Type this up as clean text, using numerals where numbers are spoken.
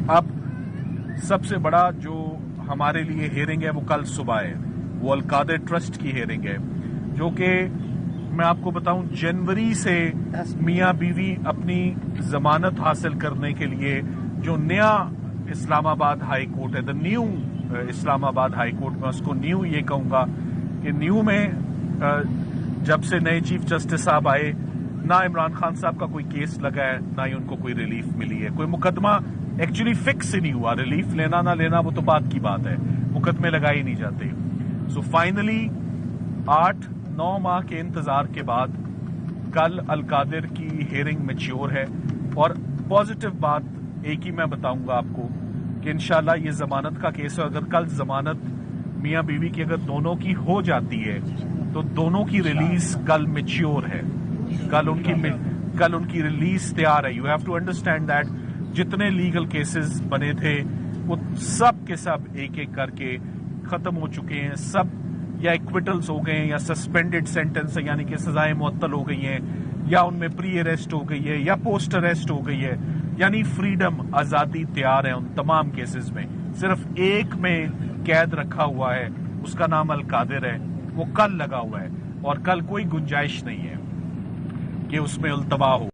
अब सबसे बड़ा जो हमारे लिए हेयरिंग है वो कल सुबह है, वो अल-कादिर ट्रस्ट की हेयरिंग है, जो कि मैं आपको बताऊं जनवरी से मियां बीवी अपनी जमानत हासिल करने के लिए जो नया इस्लामाबाद हाई कोर्ट है, the new Islamabad high court, में उसको न्यू ये कहूँगा कि न्यू में जब से नए चीफ जस्टिस साहब आए, ना इमरान खान साहब का कोई केस लगा है, ना ही उनको कोई रिलीफ मिली है, कोई मुकदमा एक्चुअली फिक्स ही नहीं हुआ। रिलीफ लेना ना लेना वो तो बात की बात है, मुकदमे लगाए ही नहीं जाते। सो फाइनली 8-9 माह के इंतजार के बाद कल अल-कादिर की हेयरिंग मैच्योर है, और पॉजिटिव बात एक ही मैं बताऊंगा आपको कि इंशाल्लाह ये जमानत का केस है। अगर कल जमानत मियां बीवी की अगर दोनों की हो जाती है तो दोनों की रिलीज कल मैच्योर है, कल उनकी रिलीज तैयार है। You have to understand that जितने लीगल केसेस बने थे वो सब के सब एक एक करके खत्म हो चुके हैं, सब या एक्विटल्स हो गए हैं, या सस्पेंडेड सेंटेंस यानी कि सजाएं मुअत्तल हो गई हैं, या उनमें प्री अरेस्ट हो गई है, या पोस्ट अरेस्ट हो गई है, यानी फ्रीडम आजादी तैयार है उन तमाम केसेस में। सिर्फ एक में कैद रखा हुआ है, उसका नाम अल-कादिर है, वो कल लगा हुआ है, और कल कोई गुंजाइश नहीं है कि उसमें उल्तवा हो।